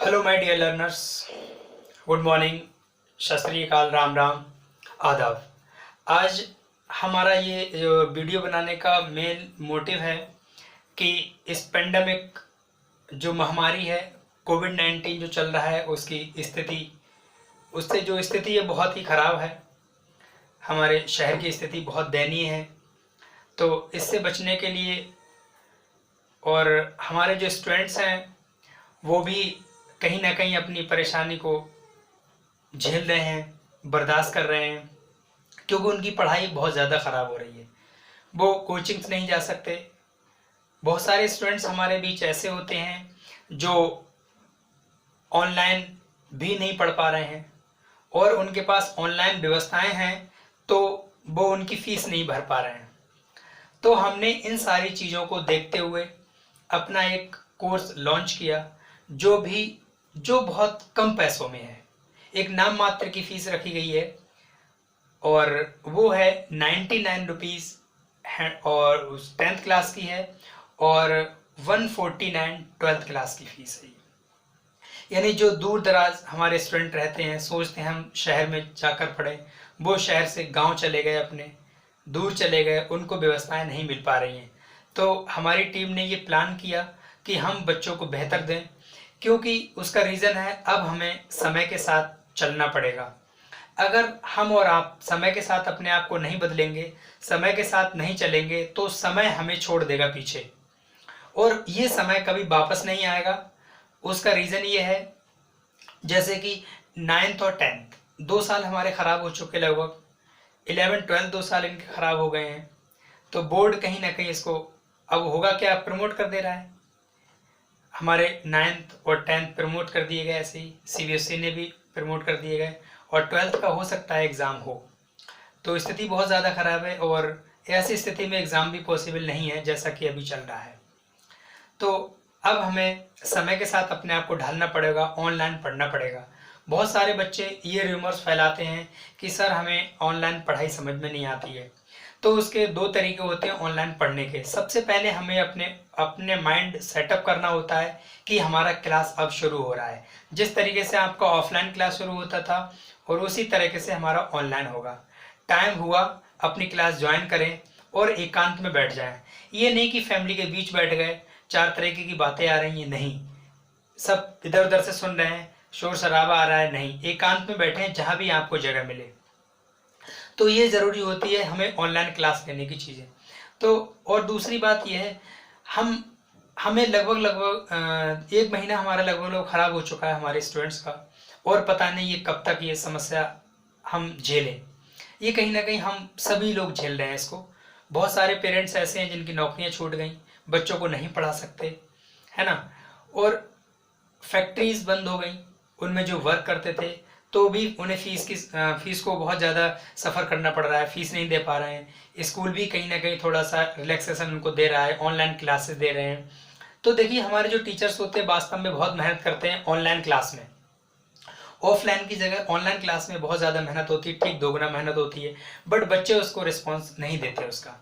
Hello my dear learners, good morning, Sat Shri अकाल, राम राम, आदाब। आज हमारा ये जो वीडियो बनाने का मेन मोटिव है कि इस पेंडेमिक जो महामारी है कोविड-19 जो चल रहा है उसकी स्थिति, उससे जो स्थिति है बहुत ही ख़राब है। हमारे शहर की स्थिति बहुत दयनीय है। तो इससे बचने के लिए और हमारे जो स्टूडेंट्स हैं वो भी कहीं ना कहीं अपनी परेशानी को झेल रहे हैं, बर्दाश्त कर रहे हैं, क्योंकि उनकी पढ़ाई बहुत ज़्यादा ख़राब हो रही है। वो कोचिंग्स नहीं जा सकते। बहुत सारे स्टूडेंट्स हमारे बीच ऐसे होते हैं जो ऑनलाइन भी नहीं पढ़ पा रहे हैं और उनके पास ऑनलाइन व्यवस्थाएं हैं तो वो उनकी फ़ीस नहीं भर पा रहे हैं। तो हमने इन सारी चीज़ों को देखते हुए अपना एक कोर्स लॉन्च किया जो बहुत कम पैसों में है। एक नाम मात्र की फ़ीस रखी गई है और वो है 99 रुपीज़ है और उस 10th क्लास की है और 149 12th क्लास की फ़ीस है। यानी जो दूर दराज हमारे स्टूडेंट रहते हैं, सोचते हैं हम शहर में जाकर पढ़ें, वो शहर से गांव चले गए, अपने दूर चले गए, उनको व्यवस्थाएं नहीं मिल पा रही हैं। तो हमारी टीम ने ये प्लान किया कि हम बच्चों को बेहतर दें, क्योंकि उसका रीज़न है अब हमें समय के साथ चलना पड़ेगा। अगर हम और आप समय के साथ अपने आप को नहीं बदलेंगे, समय के साथ नहीं चलेंगे, तो समय हमें छोड़ देगा पीछे और ये समय कभी वापस नहीं आएगा। उसका रीज़न ये है, जैसे कि 9th और 10th 2 साल हमारे ख़राब हो चुके, लगभग 11 12 2 साल इनके ख़राब हो गए हैं। तो बोर्ड कहीं ना कहीं इसको अब होगा क्या, प्रमोट कर दे रहा है। हमारे 9th और 10th प्रमोट कर दिए गए, ऐसे ही CBSE ने भी प्रमोट कर दिए गए और 12th का हो सकता है एग्ज़ाम हो। तो स्थिति बहुत ज़्यादा ख़राब है और ऐसी स्थिति में एग्ज़ाम भी पॉसिबल नहीं है जैसा कि अभी चल रहा है। तो अब हमें समय के साथ अपने आप को ढालना पड़ेगा, ऑनलाइन पढ़ना पड़ेगा। बहुत सारे बच्चे ये रूमर्स फैलाते हैं कि सर हमें ऑनलाइन पढ़ाई समझ में नहीं आती है। तो उसके 2 तरीके होते हैं ऑनलाइन पढ़ने के। सबसे पहले हमें अपने अपने माइंड सेटअप करना होता है कि हमारा क्लास अब शुरू हो रहा है। जिस तरीके से आपका ऑफलाइन क्लास शुरू होता था और उसी तरीके से हमारा ऑनलाइन होगा। टाइम हुआ, अपनी क्लास ज्वाइन करें और एकांत में बैठ जाएं। ये नहीं कि फैमिली के बीच बैठ गए, 4 तरीके की बातें आ रही हैं, नहीं, सब इधर उधर से सुन रहे हैं, शोर शराबा आ रहा है, नहीं, एकांत में बैठे जहाँ भी आपको जगह मिले। तो ये ज़रूरी होती है हमें ऑनलाइन क्लास लेने की चीज़ें। तो और दूसरी बात यह है, हमें लगभग 1 महीना हमारा लगभग ख़राब हो चुका है हमारे स्टूडेंट्स का और पता नहीं ये कब तक ये समस्या हम झेलें। ये कहीं ना कहीं हम सभी लोग झेल रहे हैं इसको। बहुत सारे पेरेंट्स ऐसे हैं जिनकी नौकरियां छूट गई, बच्चों को नहीं पढ़ा सकते, है ना। और फैक्ट्रीज बंद हो गई, उनमें जो वर्क करते थे तो भी उन्हें फीस को बहुत ज़्यादा सफ़र करना पड़ रहा है, फीस नहीं दे पा रहे हैं। स्कूल भी कहीं ना कहीं थोड़ा सा रिलैक्सेशन उनको दे रहा है, ऑनलाइन क्लासेस दे रहे हैं। तो देखिए, हमारे जो टीचर्स होते हैं वास्तव में बहुत मेहनत करते हैं ऑनलाइन क्लास में। ऑफलाइन की जगह ऑनलाइन क्लास में बहुत ज़्यादा मेहनत होती है, ठीक दोगुना मेहनत होती है, बट बच्चे उसको रिस्पॉन्स नहीं देते। उसका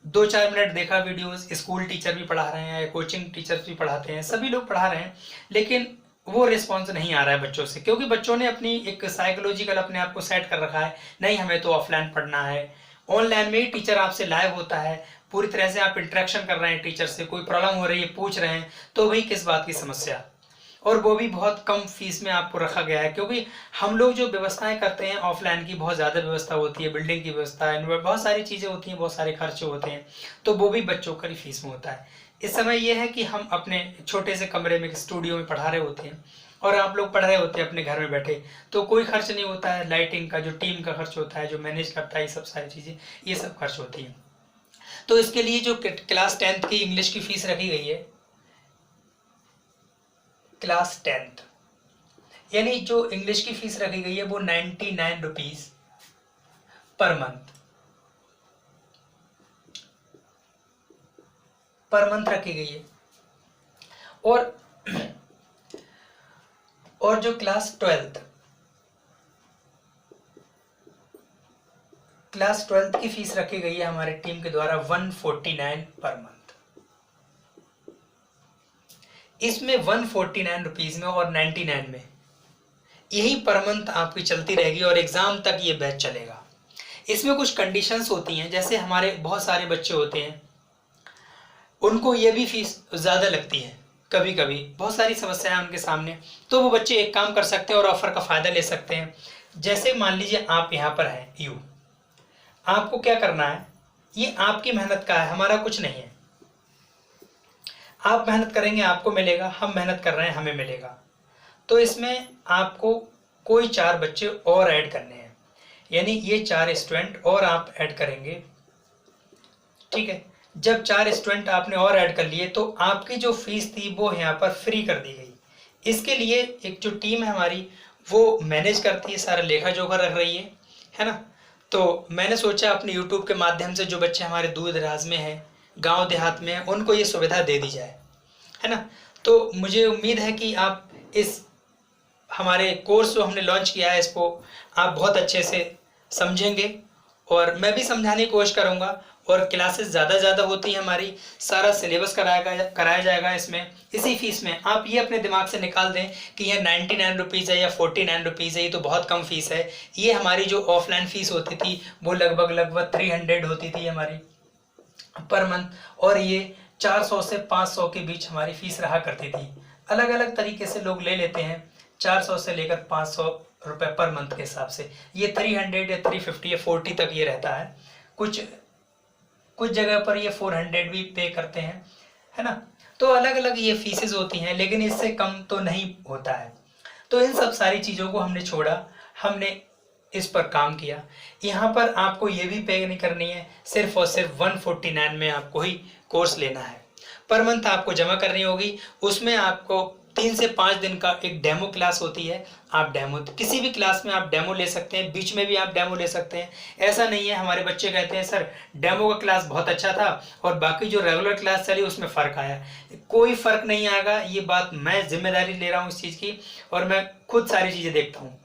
2-4 मिनट देखा वीडियोस, स्कूल टीचर भी पढ़ा रहे हैं, कोचिंग टीचर्स भी पढ़ाते हैं, सभी लोग पढ़ा रहे हैं, लेकिन वो रिस्पॉन्स नहीं आ रहा है बच्चों से, क्योंकि बच्चों ने अपनी एक साइकोलॉजिकल अपने आप को सेट कर रखा है, नहीं हमें तो ऑफलाइन पढ़ना है। ऑनलाइन में ही टीचर आपसे लाइव होता है, पूरी तरह से आप इंटरेक्शन कर रहे हैं टीचर से, कोई प्रॉब्लम हो रही है पूछ रहे हैं, तो भाई किस बात की समस्या। और वो भी बहुत कम फीस में आपको रखा गया है, क्योंकि हम लोग जो व्यवस्थाएं करते हैं ऑफलाइन की बहुत ज़्यादा व्यवस्था होती है, बिल्डिंग की व्यवस्था है, बहुत सारी चीज़ें होती हैं, बहुत सारे खर्चे होते हैं, तो वो भी बच्चों की फीस में होता है। इस समय यह है कि हम अपने छोटे से कमरे में स्टूडियो में पढ़ा रहे होते हैं और आप लोग पढ़ रहे होते हैं अपने घर में बैठे, तो कोई खर्च नहीं होता है। लाइटिंग का जो टीम का खर्च होता है, जो मैनेज करता है, ये सब सारी चीज़ें, ये सब खर्च होती हैं। तो इसके लिए जो क्लास 10th की इंग्लिश की फीस रखी गई है, क्लास 10th यानी जो इंग्लिश की फीस रखी गई है वो 99 रुपीज पर मंथ रखी गई है। और जो क्लास 12th की फीस रखी गई है हमारी टीम के द्वारा 149 पर मंथ। इसमें 149 रुपीज़ में और 99 में यही पर मंथ आपकी चलती रहेगी और एग्ज़ाम तक ये बैच चलेगा। इसमें कुछ कंडीशंस होती हैं, जैसे हमारे बहुत सारे बच्चे होते हैं उनको ये भी फीस ज़्यादा लगती है, कभी कभी बहुत सारी समस्याएं उनके सामने, तो वो बच्चे एक काम कर सकते हैं और ऑफ़र का फ़ायदा ले सकते हैं। जैसे मान लीजिए आप यहाँ पर हैं, आपको क्या करना है, ये आपकी मेहनत का है, हमारा कुछ नहीं है। आप मेहनत करेंगे आपको मिलेगा, हम मेहनत कर रहे हैं हमें मिलेगा। तो इसमें आपको कोई 4 बच्चे और ऐड करने हैं, यानी ये 4 स्टूडेंट और आप ऐड करेंगे, ठीक है। जब 4 स्टूडेंट आपने और ऐड कर लिए तो आपकी जो फीस थी वो यहाँ पर फ्री कर दी गई। इसके लिए एक जो टीम है हमारी वो मैनेज करती है, सारा लेखा जोखा रख रही है ना। तो मैंने सोचा अपने यूट्यूब के माध्यम से जो बच्चे हमारे दूर दराज में हैं, गांव देहात में हैं, उनको ये सुविधा दे दी जाए, है ना। तो मुझे उम्मीद है कि आप इस हमारे कोर्स जो हमने लॉन्च किया है इसको आप बहुत अच्छे से समझेंगे और मैं भी समझाने की कोशिश करूँगा। और क्लासेस ज़्यादा होती हैं हमारी, सारा सिलेबस कराया जाएगा इसमें, इसी फीस में। आप ये अपने दिमाग से निकाल दें कि यह 99 रुपीज़ है या 49 रुपीज़ है, ये तो बहुत कम फीस है। ये हमारी जो ऑफलाइन फ़ीस होती थी वो लगभग 300 होती थी हमारी पर मंथ, और ये 400 से 500 के बीच हमारी फ़ीस रहा करती थी। अलग अलग तरीके से लोग ले लेते हैं, 400 से लेकर 500 रुपये पर मंथ के हिसाब से। ये 300 या 350 या 40 तक ये रहता है। कुछ जगह पर ये 400 भी पे करते हैं, है ना। तो अलग अलग ये फीसेस होती हैं, लेकिन इससे कम तो नहीं होता है। तो इन सब सारी चीज़ों को हमने छोड़ा, हमने इस पर काम किया। यहाँ पर आपको ये भी पे नहीं करनी है, सिर्फ और सिर्फ 149 में आपको ही कोर्स लेना है। पर मंथ आपको जमा करनी होगी। उसमें आपको 3 से 5 दिन का एक डेमो क्लास होती है। आप डेमो किसी भी क्लास में आप डेमो ले सकते हैं, बीच में भी आप डेमो ले सकते हैं। ऐसा नहीं है हमारे बच्चे कहते हैं सर डेमो का क्लास बहुत अच्छा था और बाकी जो रेगुलर क्लास चली उसमें फ़र्क आया। कोई फ़र्क नहीं आएगा, ये बात मैं जिम्मेदारी ले रहा हूँ इस चीज़ की, और मैं खुद सारी चीज़ें देखता हूँ।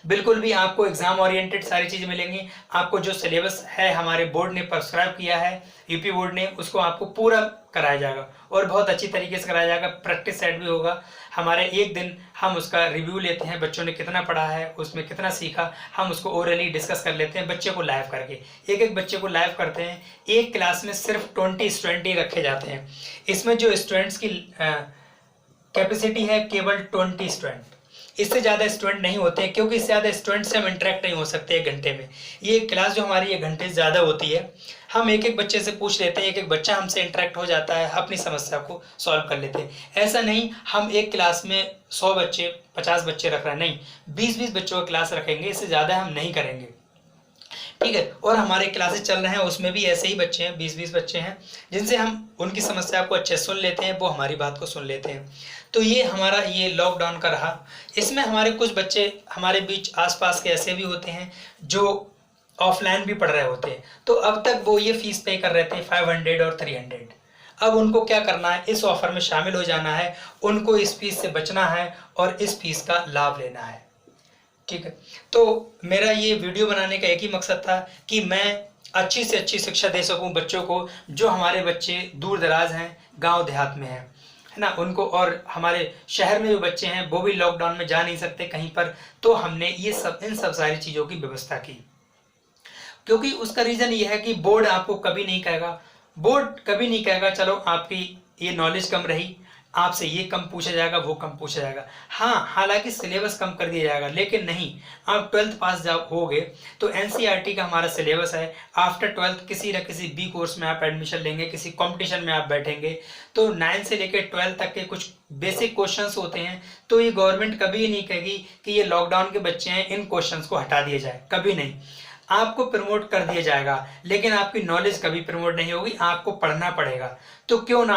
बिल्कुल भी आपको एग्जाम ओरिएंटेड सारी चीज़ें मिलेंगी। आपको जो सिलेबस है हमारे बोर्ड ने प्रिस्क्राइब किया है, यूपी बोर्ड ने, उसको आपको पूरा कराया जाएगा और बहुत अच्छी तरीके से कराया जाएगा। प्रैक्टिस सेट भी होगा हमारे। एक दिन हम उसका रिव्यू लेते हैं, बच्चों ने कितना पढ़ा है, उसमें कितना सीखा, हम उसको ओरली डिस्कस कर लेते हैं बच्चे को लाइव करके। एक बच्चे को लाइव करते हैं। एक क्लास में सिर्फ 20 स्टूडेंट ही रखे जाते हैं। इसमें जो स्टूडेंट्स की कैपेसिटी है केवल 20 स्टूडेंट, इससे ज़्यादा स्टूडेंट नहीं होते हैं, क्योंकि इससे ज़्यादा स्टूडेंट से हम इंटरेक्ट नहीं हो सकते 1 घंटे में। ये क्लास जो हमारी 1 घंटे ज़्यादा होती है, हम एक बच्चे से पूछ लेते हैं, एक बच्चा हमसे इंटरेक्ट हो जाता है, अपनी समस्या को सॉल्व कर लेते हैं। ऐसा नहीं हम एक क्लास में 100 बच्चे 50 बच्चे रख रहे हैं, नहीं 20-20 बच्चों का क्लास रखेंगे, इससे ज़्यादा हम नहीं करेंगे, ठीक है। और हमारे क्लासेस चल रहे हैं उसमें भी ऐसे ही बच्चे हैं, 20-20 बच्चे हैं, जिनसे हम उनकी समस्या को अच्छे सुन लेते हैं, वो हमारी बात को सुन लेते हैं। तो ये हमारा ये लॉकडाउन का रहा। इसमें हमारे कुछ बच्चे हमारे बीच आसपास के ऐसे भी होते हैं जो ऑफलाइन भी पढ़ रहे होते हैं, तो अब तक वो ये फीस पे कर रहे थे 500 और 300। अब उनको क्या करना है, इस ऑफर में शामिल हो जाना है, उनको इस फीस से बचना है और इस फीस का लाभ लेना है, ठीक है। तो मेरा ये वीडियो बनाने का एक ही मकसद था कि मैं अच्छी से अच्छी शिक्षा दे सकूं बच्चों को, जो हमारे बच्चे दूर दराज हैं, गांव देहात में हैं, है ना, उनको। और हमारे शहर में जो बच्चे हैं वो भी लॉकडाउन में जा नहीं सकते कहीं पर, तो हमने ये सब इन सब सारी चीज़ों की व्यवस्था की। क्योंकि उसका रीज़न ये है कि बोर्ड आपको कभी नहीं कहेगा चलो आपकी ये नॉलेज कम रही, आपसे ये कम पूछा जाएगा, वो कम पूछा जाएगा। हाँ, हालांकि सिलेबस कम कर दिया जाएगा, लेकिन नहीं, आप 12th पास जब होगे तो एनसीईआरटी का हमारा सिलेबस है। आफ्टर 12th किसी न किसी बी कोर्स में आप एडमिशन लेंगे, किसी कंपटीशन में आप बैठेंगे, तो 9 से लेकर 12 तक के कुछ बेसिक क्वेश्चंस होते हैं। तो ये गवर्नमेंट कभी नहीं कहेगी कि ये लॉकडाउन के बच्चे हैं, इन क्वेश्चंस को हटा दिया जाए, कभी नहीं। आपको प्रमोट कर दिया जाएगा, लेकिन आपकी नॉलेज कभी प्रमोट नहीं होगी, आपको पढ़ना पड़ेगा। तो क्यों ना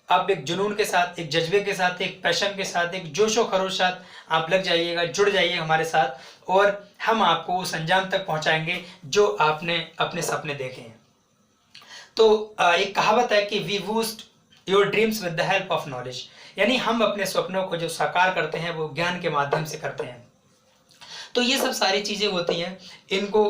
आप एक जुनून के साथ, एक जज्बे के साथ, एक पैशन के साथ, एक जोशो खरोश साथ आप लग जाइएगा, जुड़ जाइएगा हमारे साथ, और हम आपको उस अंजाम तक पहुंचाएंगे जो आपने अपने सपने देखे हैं। तो एक कहावत है कि we boost your dreams with the help of knowledge, यानी हम अपने सपनों को जो साकार करते हैं वो ज्ञान के माध्यम से करते हैं। तो ये सब सारी चीज़ें होती हैं, इनको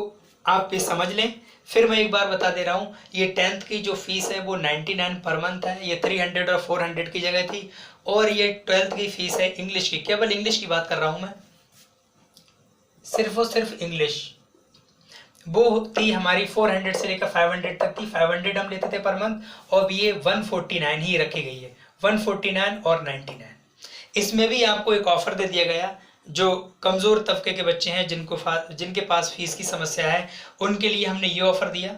आप समझ लें। फिर मैं एक बार बता दे रहा हूँ, ये 10th की जो फीस है वो 99 पर मंथ है। ये 300 और 400 की जगह थी। और ये 12th की फीस है इंग्लिश की, केवल इंग्लिश की बात कर रहा हूँ मैं, सिर्फ और सिर्फ इंग्लिश, वो थी हमारी 400 से लेकर 500 तक थी। 500 हम लेते थे पर मंथ, और ये 149 ही रखी गई है, 149 और 99। इसमें भी आपको एक ऑफर दे दिया गया, जो कमज़ोर तबके के बच्चे हैं, जिनके पास फीस की समस्या है, उनके लिए हमने ये ऑफर दिया,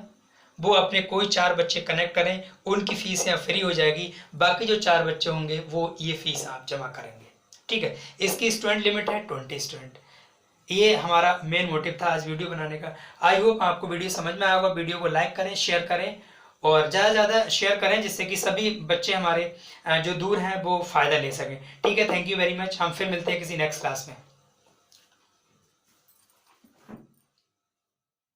वो अपने कोई 4 बच्चे कनेक्ट करें, उनकी फीस यहाँ फ्री हो जाएगी। बाकी जो 4 बच्चे होंगे वो ये फीस आप जमा करेंगे, ठीक है। इसकी स्टूडेंट लिमिट है 20 स्टूडेंट। ये हमारा मेन मोटिव था आज वीडियो बनाने का। आई होप आपको वीडियो समझ में आया होगा। वीडियो को लाइक करें, शेयर करें, और ज़्यादा से ज़्यादा शेयर करें, जिससे कि सभी बच्चे हमारे जो दूर हैं वो फ़ायदा ले सकें, ठीक है। Thank you very much. हम फिर मिलते हैं किसी नेक्स्ट क्लास में।